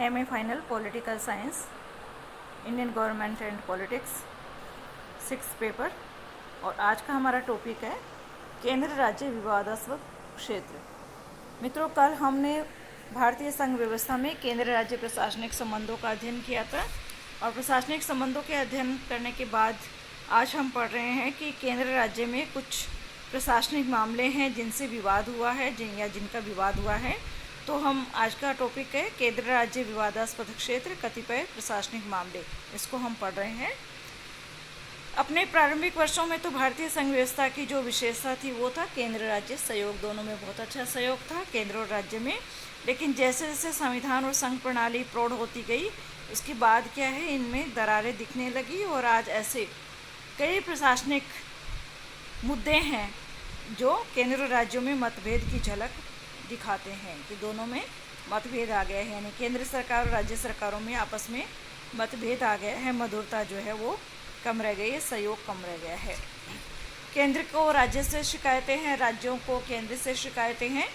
MA final political science, Indian government and politics, 6th paper. और आज का हमारा टॉपिक है केंद्र राज्य विवादास्पद क्षेत्र। मित्रों, कल हमने भारतीय संघ व्यवस्था में केंद्र राज्य प्रशासनिक संबंधों का अध्ययन किया था और प्रशासनिक संबंधों के अध्ययन करने के बाद आज हम पढ़ रहे हैं कि केंद्र राज्य में कुछ प्रशासनिक मामले हैं जिनसे विवाद हुआ है जिनका विवाद हुआ है। तो हम आज का टॉपिक है केंद्र राज्य विवादास्पद क्षेत्र, कतिपय प्रशासनिक मामले, इसको हम पढ़ रहे हैं। अपने प्रारंभिक वर्षों में तो भारतीय संघ व्यवस्था की जो विशेषता थी वो था केंद्र राज्य सहयोग, दोनों में बहुत अच्छा सहयोग था केंद्र और राज्य में। लेकिन जैसे जैसे संविधान और संघ प्रणाली प्रौढ़ होती गई उसके बाद क्या है, इनमें दरारें दिखने लगी और आज ऐसे कई प्रशासनिक मुद्दे हैं जो केंद्र और राज्यों में मतभेद की झलक दिखाते हैं कि दोनों में मतभेद आ गया है, यानी केंद्र सरकार और राज्य सरकारों में आपस में मतभेद आ गया है, मधुरता जो है वो कम रह गई है, सहयोग कम रह गया है। केंद्र को राज्य से शिकायतें हैं, राज्यों को केंद्र से शिकायतें हैं।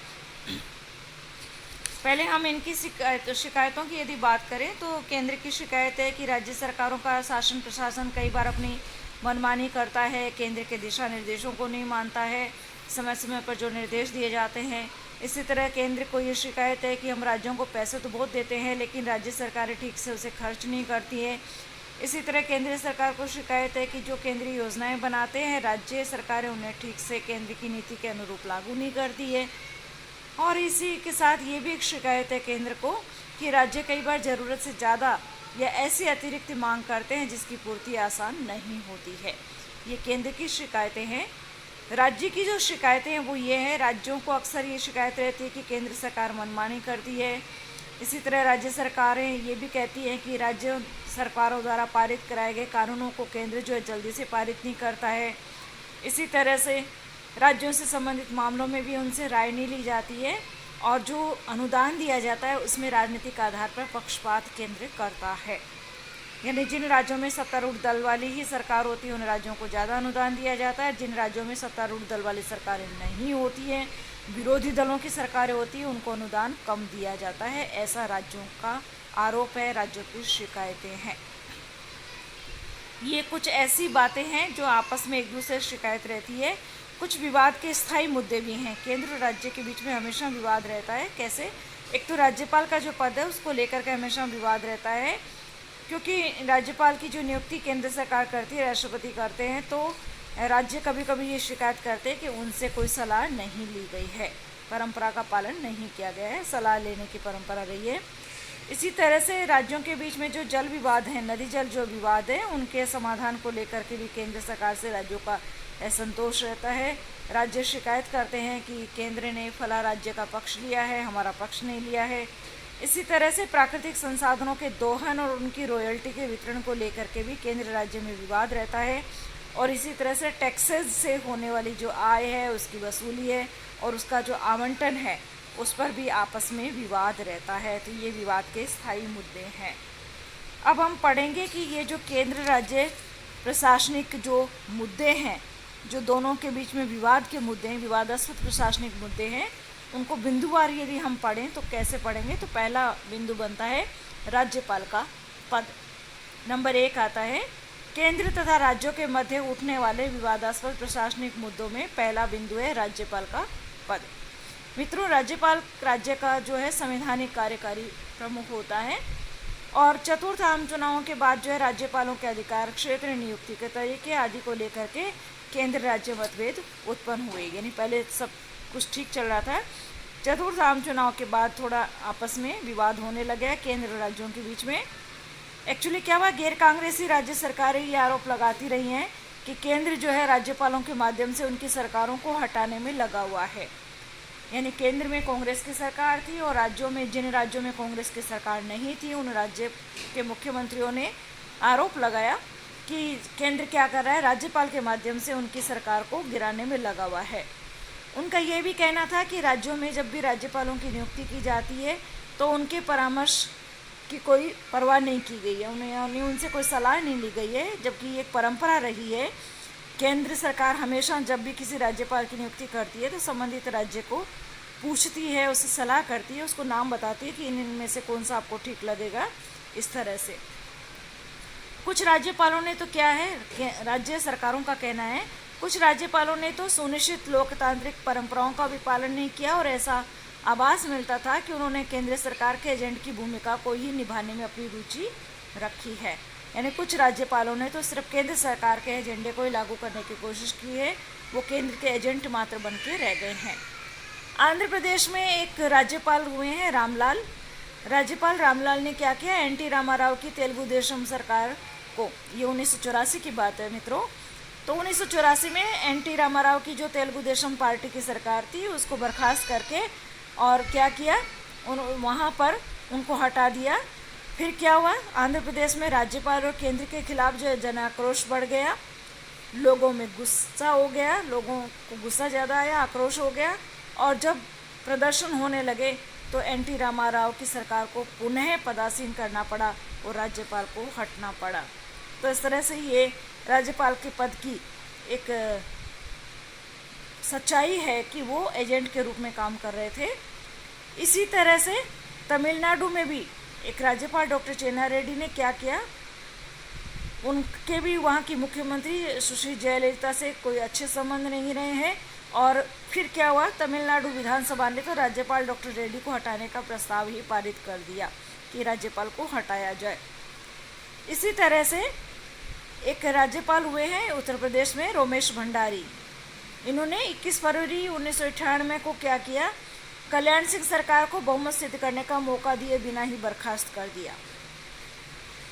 पहले हम इनकी शिकायतों की यदि बात करें तो केंद्र की शिकायत है कि राज्य सरकारों का शासन प्रशासन कई बार अपनी मनमानी करता है, केंद्र के दिशा निर्देशों को नहीं मानता है, समय समय पर जो निर्देश दिए जाते हैं। इसी तरह केंद्र को ये शिकायत है कि हम राज्यों को पैसे तो बहुत देते हैं लेकिन राज्य सरकारें ठीक से उसे खर्च नहीं करती हैं। इसी तरह केंद्र सरकार को शिकायत है कि जो केंद्रीय योजनाएं बनाते हैं राज्य सरकारें उन्हें ठीक से केंद्र की नीति के अनुरूप लागू नहीं करती है। और इसी के साथ ये भी एक शिकायत है केंद्र को कि राज्य कई बार ज़रूरत से ज़्यादा या ऐसी अतिरिक्त मांग करते हैं जिसकी पूर्ति आसान नहीं होती है। ये केंद्र की शिकायतें हैं। राज्य की जो शिकायतें हैं वो ये है, राज्यों को अक्सर ये शिकायत रहती है कि केंद्र सरकार मनमानी करती है। इसी तरह राज्य सरकारें ये भी कहती हैं कि राज्य सरकारों द्वारा पारित कराए गए कानूनों को केंद्र जो है जल्दी से पारित नहीं करता है। इसी तरह से राज्यों से संबंधित मामलों में भी उनसे राय नहीं ली जाती है और जो अनुदान दिया जाता है उसमें राजनीतिक आधार पर पक्षपात केंद्र करता है। यानी जिन राज्यों में सत्तारूढ़ दल वाली ही सरकार होती है उन राज्यों को ज़्यादा अनुदान दिया जाता है, जिन राज्यों में सत्तारूढ़ दल वाली सरकारें नहीं होती हैं, विरोधी दलों की सरकारें होती हैं, उनको अनुदान कम दिया जाता है। ऐसा राज्यों का आरोप है, राज्यों की शिकायतें हैं। ये कुछ ऐसी बातें हैं जो आपस में एक दूसरे से शिकायत रहती है। कुछ विवाद के स्थायी मुद्दे भी हैं। केंद्र और राज्य के बीच में हमेशा विवाद रहता है। कैसे? एक तो राज्यपाल का जो पद है उसको लेकर के हमेशा विवाद रहता है, क्योंकि राज्यपाल की जो नियुक्ति केंद्र सरकार करती है, राष्ट्रपति करते हैं, तो राज्य कभी कभी ये शिकायत करते हैं कि उनसे कोई सलाह नहीं ली गई है, परंपरा का पालन नहीं किया गया है, सलाह लेने की परंपरा रही है। इसी तरह से राज्यों के बीच में जो जल विवाद हैं, नदी जल जो विवाद है, उनके समाधान को लेकर के भी केंद्र सरकार से राज्यों का असंतोष रहता है। राज्य शिकायत करते हैं कि केंद्र ने फला राज्य का पक्ष लिया है, हमारा पक्ष नहीं लिया है। इसी तरह से प्राकृतिक संसाधनों के दोहन और उनकी रॉयल्टी के वितरण को लेकर के भी केंद्र राज्य में विवाद रहता है। और इसी तरह से टैक्सेस से होने वाली जो आय है उसकी वसूली है और उसका जो आवंटन है उस पर भी आपस में विवाद रहता है। तो ये विवाद के स्थायी मुद्दे हैं। अब हम पढ़ेंगे कि ये जो केंद्र राज्य प्रशासनिक जो मुद्दे हैं, जो दोनों के बीच में विवाद के मुद्दे हैं, विवादास्पद प्रशासनिक मुद्दे हैं, उनको बिंदुवार यदि हम पढ़ें तो कैसे पढ़ेंगे। तो पहला बिंदु बनता है राज्यपाल का पद। नंबर 1 आता है केंद्र तथा राज्यों के मध्य उठने वाले विवादास्पद प्रशासनिक मुद्दों में पहला बिंदु है राज्यपाल का पद। मित्रों, राज्यपाल राज्य का जो है संवैधानिक कार्यकारी प्रमुख होता है और चतुर्थ आम चुनावों के बाद जो है राज्यपालों के अधिकार, क्षेत्र, नियुक्ति के तरीके आदि को लेकर के केंद्र राज्य मतभेद उत्पन्न हुए। यानी पहले सब कुछ ठीक चल रहा था, चतुर्थ आम चुनाव के बाद थोड़ा आपस में विवाद होने लगा केंद्र और राज्यों के बीच में। एक्चुअली क्या हुआ, गैर कांग्रेसी राज्य सरकारें ये आरोप लगाती रही हैं कि केंद्र जो है राज्यपालों के माध्यम से उनकी सरकारों को हटाने में लगा हुआ है। यानी केंद्र में कांग्रेस की सरकार थी और राज्यों में, जिन राज्यों में कांग्रेस की सरकार नहीं थी, उन राज्य के मुख्यमंत्रियों ने आरोप लगाया कि केंद्र क्या कर रहा है, राज्यपाल के माध्यम से उनकी सरकार को गिराने में लगा हुआ है। उनका ये भी कहना था कि राज्यों में जब भी राज्यपालों की नियुक्ति की जाती है तो उनके परामर्श की कोई परवाह नहीं की गई है, उन्हें उनसे कोई सलाह नहीं ली गई है, जबकि एक परंपरा रही है। केंद्र सरकार हमेशा जब भी किसी राज्यपाल की नियुक्ति करती है तो संबंधित राज्य को पूछती है, उससे सलाह करती है, उसको नाम बताती है कि इनमें से कौन सा आपको ठीक लगेगा, इस तरह से। कुछ राज्यपालों ने तो क्या है, राज्य सरकारों का कहना है, कुछ राज्यपालों ने तो सुनिश्चित लोकतांत्रिक परंपराओं का भी पालन नहीं किया और ऐसा आभास मिलता था कि उन्होंने केंद्र सरकार के एजेंट की भूमिका को ही निभाने में अपनी रुचि रखी है। यानी कुछ राज्यपालों ने तो सिर्फ केंद्र सरकार के एजेंडे को ही लागू करने की कोशिश की है, वो केंद्र के एजेंट मात्र बन के रह गए हैं। आंध्र प्रदेश में एक राज्यपाल हुए हैं रामलाल। राज्यपाल रामलाल ने क्या किया, एनटी रामाराव की तेलुगु देशम सरकार को, ये 1984 की बात है मित्रों, तो 1984 में एनटी रामाराव की जो तेलुगु देशम पार्टी की सरकार थी उसको बर्खास्त करके और क्या किया, वहाँ पर उनको हटा दिया। फिर क्या हुआ, आंध्र प्रदेश में राज्यपाल और केंद्र के खिलाफ जो जन आक्रोश बढ़ गया, लोगों में गुस्सा हो गया, लोगों को गुस्सा ज़्यादा आया, आक्रोश हो गया, और जब प्रदर्शन होने लगे तो एनटी रामाराव की सरकार को पुनः पदासीन करना पड़ा और राज्यपाल को हटना पड़ा। तो इस तरह से ये राज्यपाल के पद की एक सच्चाई है कि वो एजेंट के रूप में काम कर रहे थे। इसी तरह से तमिलनाडु में भी एक राज्यपाल डॉक्टर चेन्ना रेड्डी ने क्या किया, उनके भी वहाँ की मुख्यमंत्री सुश्री जयललिता से कोई अच्छे संबंध नहीं रहे हैं, और फिर क्या हुआ, तमिलनाडु विधानसभा ने तो राज्यपाल डॉक्टर रेड्डी को हटाने का प्रस्ताव ही पारित कर दिया कि राज्यपाल को हटाया जाए। इसी तरह से एक राज्यपाल हुए हैं उत्तर प्रदेश में रोमेश भंडारी। इन्होंने 21 फरवरी 1998 को क्या किया, कल्याण सिंह सरकार को बहुमत सिद्ध करने का मौका दिए बिना ही बर्खास्त कर दिया।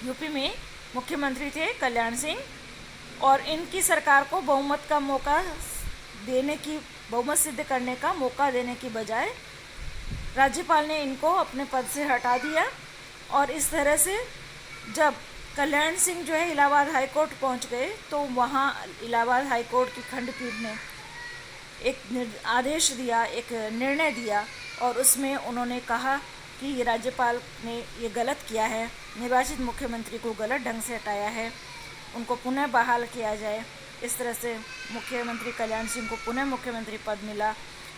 यूपी में मुख्यमंत्री थे कल्याण सिंह, और इनकी सरकार को बहुमत सिद्ध करने का मौका देने की बजाय राज्यपाल ने इनको अपने पद से हटा दिया। और इस तरह से जब कल्याण सिंह जो है इलाहाबाद हाई कोर्ट पहुंच गए तो वहाँ इलाहाबाद हाई कोर्ट की खंडपीठ ने एक आदेश दिया, एक निर्णय दिया, और उसमें उन्होंने कहा कि राज्यपाल ने ये गलत किया है, निर्वाचित मुख्यमंत्री को गलत ढंग से हटाया है, उनको पुनः बहाल किया जाए। इस तरह से मुख्यमंत्री कल्याण सिंह को पुनः मुख्यमंत्री पद मिला,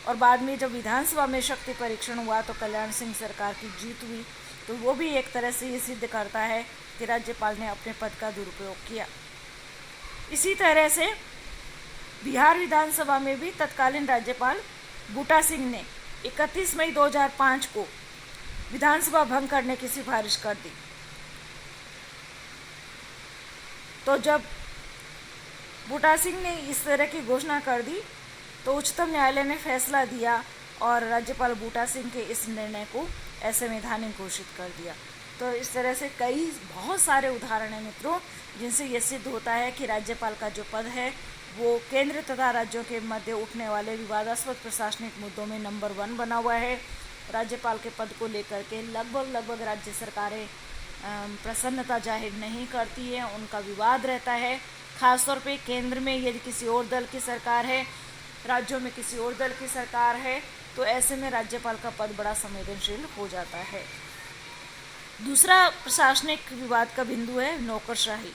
और बाद में जब विधानसभा में शक्ति परीक्षण हुआ तो कल्याण सिंह सरकार की जीत हुई। तो वो भी एक तरह से ये सिद्ध करता है कि राज्यपाल ने अपने पद का दुरुपयोग किया। इसी तरह से बिहार विधानसभा में भी तत्कालीन राज्यपाल बूटा सिंह ने 31 मई 2005 को विधानसभा भंग करने की सिफारिश कर दी। तो जब बूटा सिंह ने इस तरह की घोषणा कर दी तो उच्चतम न्यायालय ने फैसला दिया और राज्यपाल बूटा सिंह के इस निर्णय को असंवैधानिक घोषित कर दिया। तो इस तरह से बहुत सारे उदाहरण हैं मित्रों, जिनसे ये सिद्ध होता है कि राज्यपाल का जो पद है वो केंद्र तथा राज्यों के मध्य उठने वाले विवादास्पद प्रशासनिक मुद्दों में नंबर 1 बना हुआ है। राज्यपाल के पद को लेकर के लगभग राज्य सरकारें प्रसन्नता जाहिर नहीं करती है, उनका विवाद रहता है। खासतौर पे केंद्र में यदि किसी और दल की सरकार है, राज्यों में किसी और दल की सरकार है, तो ऐसे में राज्यपाल का पद बड़ा संवेदनशील हो जाता है। दूसरा प्रशासनिक विवाद का बिंदु है नौकरशाही।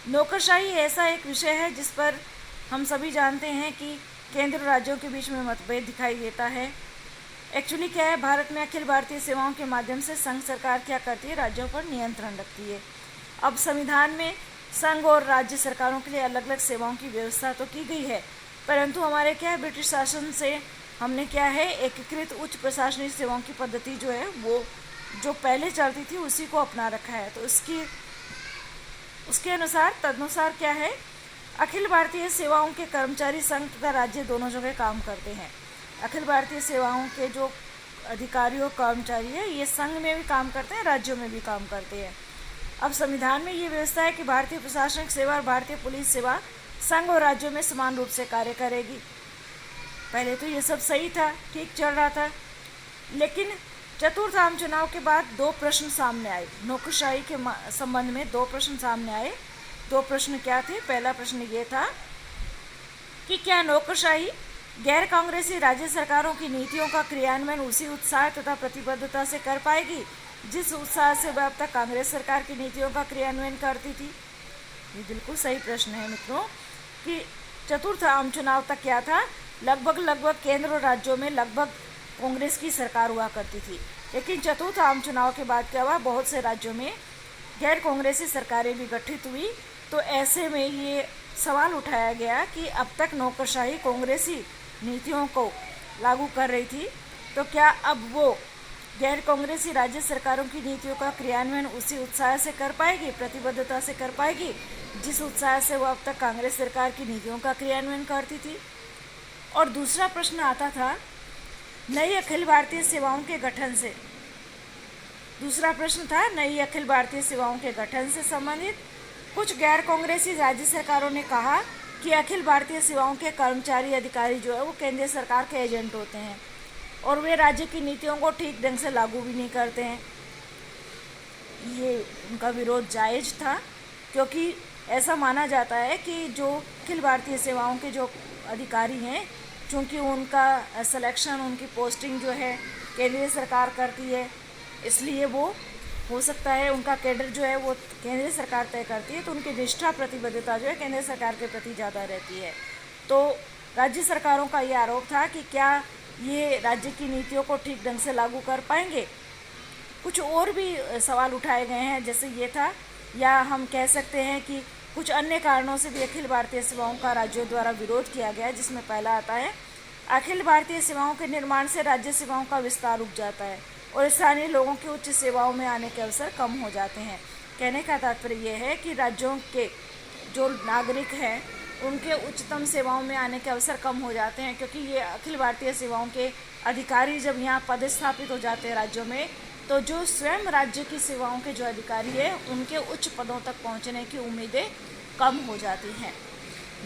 नौकरशाही ऐसा एक विषय है जिस पर हम सभी जानते हैं कि केंद्र और राज्यों के बीच में मतभेद दिखाई देता है। एक्चुअली क्या है, भारत में अखिल भारतीय सेवाओं के माध्यम से संघ सरकार क्या करती है, राज्यों पर नियंत्रण रखती है। अब संविधान में संघ और राज्य सरकारों के लिए अलग अलग सेवाओं की व्यवस्था तो की गई है, परंतु हमारे क्या है, ब्रिटिश शासन से हमने क्या है, एकीकृत उच्च प्रशासनिक सेवाओं की पद्धति जो है वो जो पहले चलती थी उसी को अपना रखा है। तो उसके अनुसार तदनुसार क्या है, अखिल भारतीय सेवाओं के कर्मचारी संघ तथा राज्य दोनों जगह काम करते हैं। अखिल भारतीय सेवाओं के जो अधिकारी और कर्मचारी है ये संघ में भी काम करते हैं, राज्यों में भी काम करते हैं। अब संविधान में ये व्यवस्था है कि भारतीय प्रशासनिक सेवा और भारतीय पुलिस सेवा संघ और राज्यों में समान रूप से कार्य करेगी। पहले तो ये सब सही था, ठीक चल रहा था, लेकिन चतुर्थ आम चुनाव के बाद 2 प्रश्न सामने आए। नौकरशाही के संबंध में 2 प्रश्न सामने आए। 2 प्रश्न क्या थे? पहला प्रश्न ये था कि क्या नौकरशाही गैर कांग्रेसी राज्य सरकारों की नीतियों का क्रियान्वयन उसी उत्साह तथा प्रतिबद्धता से कर पाएगी जिस उत्साह से वह अब तक कांग्रेस सरकार की नीतियों का क्रियान्वयन करती थी। ये बिल्कुल सही प्रश्न है मित्रों कि चतुर्थ आम चुनाव तक क्या था लगभग केंद्र और राज्यों में लगभग कांग्रेस की सरकार हुआ करती थी। लेकिन चतुर्थ आम चुनाव के बाद क्या हुआ, बहुत से राज्यों में गैर कांग्रेसी सरकारें भी गठित हुई। तो ऐसे में ये सवाल उठाया गया कि अब तक नौकरशाही कांग्रेसी नीतियों को लागू कर रही थी, तो क्या अब वो गैर कांग्रेसी राज्य सरकारों की नीतियों का क्रियान्वयन उसी उत्साह से कर पाएगी, प्रतिबद्धता से कर पाएगी, जिस उत्साह से वो अब तक कांग्रेस सरकार की नीतियों का क्रियान्वयन करती थी। और दूसरा प्रश्न आता था नई अखिल भारतीय सेवाओं के गठन से। दूसरा प्रश्न था नई अखिल भारतीय सेवाओं के गठन से संबंधित। कुछ गैर कांग्रेसी राज्य सरकारों ने कहा कि अखिल भारतीय सेवाओं के कर्मचारी अधिकारी जो है वो केंद्रीय सरकार के एजेंट होते हैं और वे राज्य की नीतियों को ठीक ढंग से लागू भी नहीं करते हैं। ये उनका विरोध जायज़ था, क्योंकि ऐसा माना जाता है कि जो अखिल भारतीय सेवाओं के जो अधिकारी हैं, चूँकि उनका सिलेक्शन, उनकी पोस्टिंग जो है केंद्रीय सरकार करती है, इसलिए वो हो सकता है उनका कैडर जो है वो केंद्रीय सरकार तय करती है, तो उनकी निष्ठा प्रतिबद्धता जो है केंद्र सरकार के प्रति ज़्यादा रहती है। तो राज्य सरकारों का ये आरोप था कि क्या ये राज्य की नीतियों को ठीक ढंग से लागू कर पाएंगे। कुछ और भी सवाल उठाए गए हैं, जैसे ये था, या हम कह सकते हैं कि कुछ अन्य कारणों से भी अखिल भारतीय सेवाओं का राज्यों द्वारा विरोध किया गया, जिसमें पहला आता है अखिल भारतीय सेवाओं के निर्माण से राज्य सेवाओं का विस्तार रुक जाता है और स्थानीय लोगों के उच्च सेवाओं में आने के अवसर कम हो जाते हैं। कहने का तात्पर्य यह है कि राज्यों के जो नागरिक हैं उनके उच्चतम सेवाओं में आने के अवसर कम हो जाते हैं, क्योंकि ये अखिल भारतीय सेवाओं के अधिकारी जब यहाँ पदस्थापित हो जाते हैं राज्यों में, तो जो स्वयं राज्य की सेवाओं के जो अधिकारी हैं उनके उच्च पदों तक पहुँचने की उम्मीदें कम हो जाती हैं।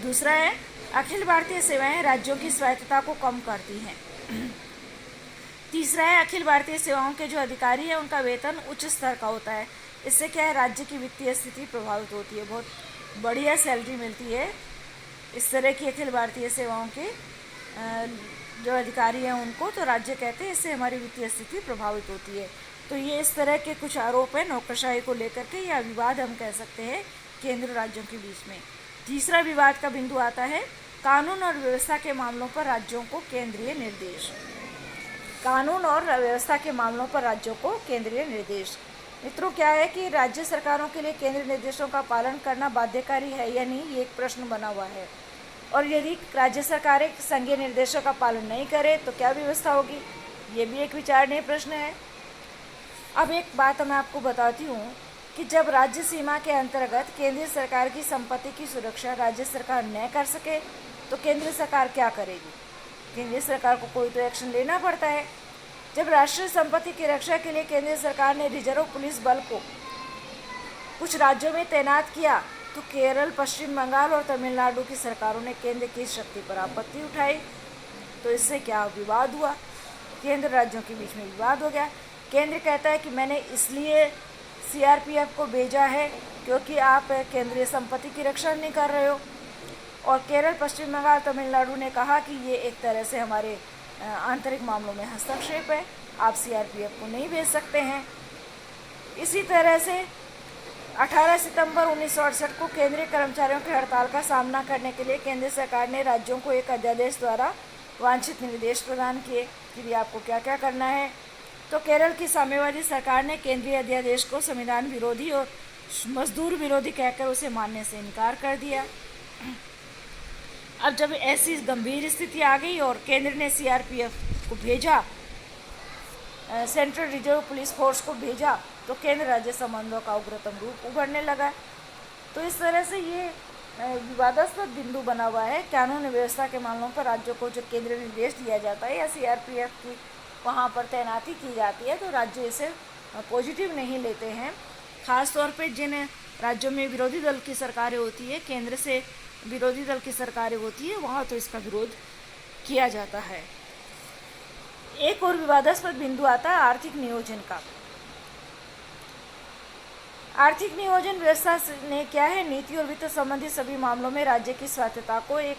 दूसरा है अखिल भारतीय सेवाएं राज्यों की स्वायत्तता को कम करती हैं। तीसरा है अखिल भारतीय सेवाओं के जो अधिकारी हैं उनका वेतन उच्च स्तर का होता है। इससे क्या है, राज्य की वित्तीय स्थिति प्रभावित होती है, बहुत बढ़िया सैलरी मिलती है इस तरह की अखिल भारतीय सेवाओं के जो अधिकारी हैं उनको, तो राज्य कहते हैं इससे हमारी वित्तीय स्थिति प्रभावित होती है। तो ये इस तरह के कुछ आरोप हैं नौकरशाही को लेकर के, या विवाद हम कह सकते हैं केंद्र राज्यों के बीच में। तीसरा विवाद का बिंदु आता है कानून और व्यवस्था के मामलों पर राज्यों को केंद्रीय निर्देश। कानून और व्यवस्था के मामलों पर राज्यों को केंद्रीय निर्देश। मित्रों, क्या है कि राज्य सरकारों के लिए केंद्रीय निर्देशों का पालन करना बाध्यकारी है या नहीं, ये एक प्रश्न बना हुआ है। और यदि राज्य सरकारें संघीय निर्देशों का पालन नहीं करें तो क्या व्यवस्था होगी, ये भी एक विचारणीय प्रश्न है। अब एक बात मैं आपको बताती हूँ कि जब राज्य सीमा के अंतर्गत केंद्रीय सरकार की संपत्ति की सुरक्षा राज्य सरकार न कर सके तो केंद्र सरकार क्या करेगी। केंद्रीय सरकार को कोई तो एक्शन लेना पड़ता है। जब राष्ट्रीय संपत्ति की रक्षा के लिए केंद्रीय सरकार ने रिजर्व पुलिस बल को कुछ राज्यों में तैनात किया, तो केरल, पश्चिम बंगाल और तमिलनाडु की सरकारों ने केंद्र की शक्ति पर आपत्ति उठाई। तो इससे क्या विवाद हुआ, केंद्र राज्यों के बीच में विवाद हो गया। केंद्र कहता है कि मैंने इसलिए सीआरपीएफ को भेजा है क्योंकि आप केंद्रीय संपत्ति की रक्षा नहीं कर रहे हो, और केरल, पश्चिम बंगाल, तमिलनाडु ने कहा कि ये एक तरह से हमारे आंतरिक मामलों में हस्तक्षेप है, आप सीआरपीएफ को नहीं भेज सकते हैं। इसी तरह से 18 सितंबर 1968 को केंद्रीय कर्मचारियों की हड़ताल का सामना करने के लिए केंद्र सरकार ने राज्यों को एक अध्यादेश द्वारा वांछित निर्देश प्रदान किए कि भी आपको क्या क्या करना है। तो केरल की साम्यवादी सरकार ने केंद्रीय अध्यादेश को संविधान विरोधी और मजदूर विरोधी कहकर उसे मानने से इनकार कर दिया। अब जब ऐसी गंभीर स्थिति आ गई और केंद्र ने सीआरपीएफ को भेजा, सेंट्रल रिजर्व पुलिस फोर्स को भेजा, तो केंद्र राज्य संबंधों का उग्रतम रूप उभरने लगा। तो इस तरह से ये विवादास्पद बिंदु बना हुआ है। कानून व्यवस्था के मामलों पर राज्यों को जो केंद्रीय निर्देश दिया जाता है या सीआरपीएफ की वहाँ पर तैनाती की जाती है, तो राज्य इसे पॉजिटिव नहीं लेते हैं। ख़ास तौर पे जिन राज्यों में विरोधी दल की सरकारें होती है, केंद्र से विरोधी दल की सरकारें होती है, वहाँ तो इसका विरोध किया जाता है। एक और विवादास्पद बिंदु आता है आर्थिक नियोजन का। आर्थिक नियोजन व्यवस्था ने क्या है, नीति और वित्त संबंधी सभी मामलों में राज्य की स्वायत्तता को एक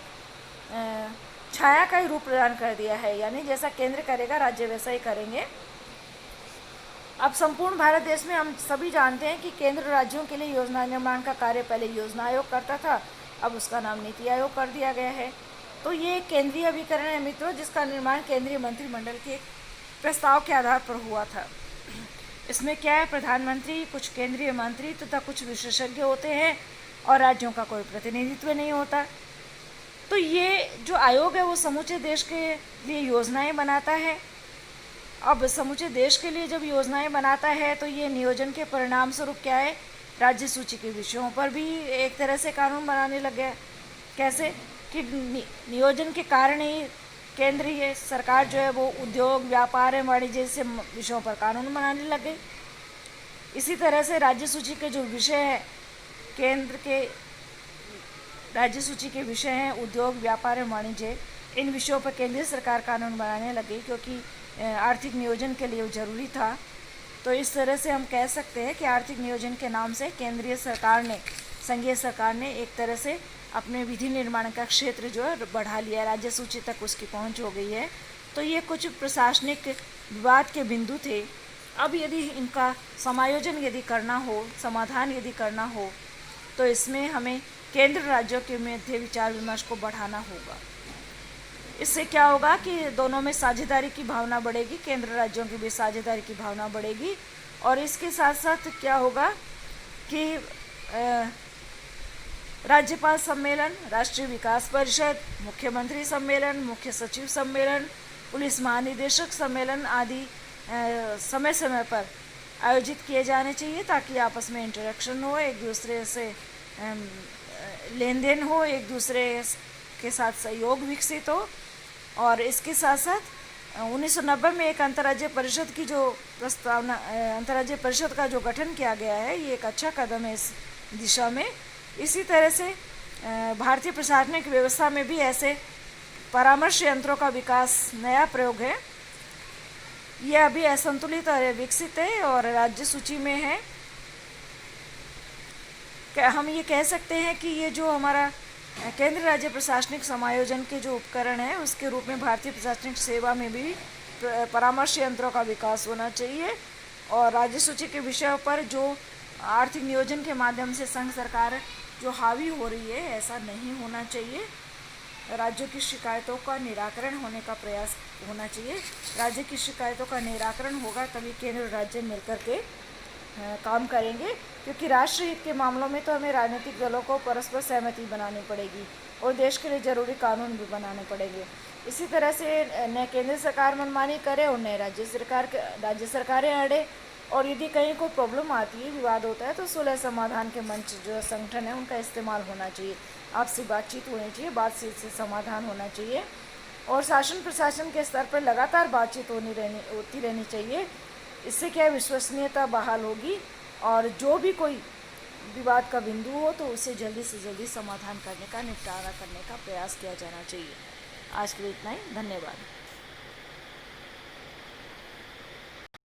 छाया का ही रूप प्रदान कर दिया है, यानी जैसा केंद्र करेगा राज्य वैसा ही करेंगे। अब संपूर्ण भारत देश में हम सभी जानते हैं कि केंद्र राज्यों के लिए योजना निर्माण का कार्य पहले योजना आयोग करता था, अब उसका नाम नीति आयोग कर दिया गया है। तो ये केंद्रीय अभिकरण है मित्रों, जिसका निर्माण केंद्रीय मंत्रिमंडल के प्रस्ताव के आधार पर हुआ था। इसमें क्या है, प्रधानमंत्री, कुछ केंद्रीय मंत्री तथा कुछ विशेषज्ञ होते हैं और राज्यों का कोई प्रतिनिधित्व नहीं होता। तो ये जो आयोग है वो समूचे देश के लिए योजनाएं बनाता है। अब समूचे देश के लिए जब योजनाएं बनाता है तो ये नियोजन के परिणाम स्वरूप क्या है, राज्य सूची के विषयों पर भी एक तरह से कानून बनाने लग गया। कैसे कि नियोजन के कारण ही केंद्रीय सरकार जो है वो उद्योग, व्यापार एवं वाणिज्य जैसे विषयों पर कानून बनाने लग गई। इसी तरह से राज्य सूची के जो विषय है, केंद्र के राज्य सूची के विषय हैं उद्योग, व्यापार एवं वाणिज्य, इन विषयों पर केंद्रीय सरकार कानून बनाने लगी क्योंकि आर्थिक नियोजन के लिए जरूरी था। तो इस तरह से हम कह सकते हैं कि आर्थिक नियोजन के नाम से केंद्रीय सरकार ने, संघीय सरकार ने एक तरह से अपने विधि निर्माण का क्षेत्र जो है बढ़ा लिया, राज्य सूची तक उसकी पहुंच हो गई है। तो ये कुछ प्रशासनिक विवाद के बिंदु थे। अब यदि इनका समायोजन यदि करना हो, समाधान यदि करना हो, तो इसमें हमें केंद्र राज्यों के मध्य विचार विमर्श को बढ़ाना होगा। इससे क्या होगा कि दोनों में साझेदारी की भावना बढ़ेगी, केंद्र राज्यों की भी साझेदारी की भावना बढ़ेगी। और इसके साथ साथ क्या होगा कि राज्यपाल सम्मेलन, राष्ट्रीय विकास परिषद, मुख्यमंत्री सम्मेलन, मुख्य सचिव सम्मेलन, पुलिस महानिदेशक सम्मेलन आदि समय समय पर आयोजित किए जाने चाहिए ताकि आपस में इंटरेक्शन हो, एक दूसरे से लेन देन हो, एक दूसरे के साथ सहयोग विकसित हो। और इसके साथ साथ 1990 में एक अंतर्राज्यीय परिषद की जो प्रस्तावना, अंतर्राज्यीय परिषद का जो गठन किया गया है, ये एक अच्छा कदम है इस दिशा में। इसी तरह से भारतीय प्रशासनिक व्यवस्था में भी ऐसे परामर्श यंत्रों का विकास नया प्रयोग है। यह अभी असंतुलित और विकसित है और राज्य सूची में है। हम ये कह सकते हैं कि ये जो हमारा केंद्र राज्य प्रशासनिक समायोजन के जो उपकरण है, उसके रूप में भारतीय प्रशासनिक सेवा में भी परामर्श यंत्रों का विकास होना चाहिए। और राज्य सूची के विषयों पर जो आर्थिक नियोजन के माध्यम से संघ सरकार जो हावी हो रही है, ऐसा नहीं होना चाहिए। राज्यों की शिकायतों का निराकरण होने का प्रयास होना चाहिए। राज्य की शिकायतों का निराकरण होगा तभी केंद्र और राज्य मिलकर के काम करेंगे, क्योंकि राष्ट्र हित के मामलों में तो हमें राजनीतिक दलों को परस्पर सहमति बनानी पड़ेगी और देश के लिए ज़रूरी कानून भी बनाने पड़ेंगे। इसी तरह से न केंद्र सरकार मनमानी करे और न राज्य सरकारें अड़े। और यदि कहीं कोई प्रॉब्लम आती है, विवाद होता है, तो सुलह समाधान के मंच जो संगठन है उनका इस्तेमाल होना चाहिए, आपसी बातचीत होनी चाहिए, बातचीत से समाधान होना चाहिए। और शासन प्रशासन के स्तर पर लगातार बातचीत होती रहनी चाहिए। इससे क्या विश्वसनीयता बहाल होगी और जो भी कोई विवाद का बिंदु हो तो उसे जल्दी से जल्दी समाधान करने का, निपटारा करने का प्रयास किया जाना चाहिए। आज के लिए इतना ही, धन्यवाद।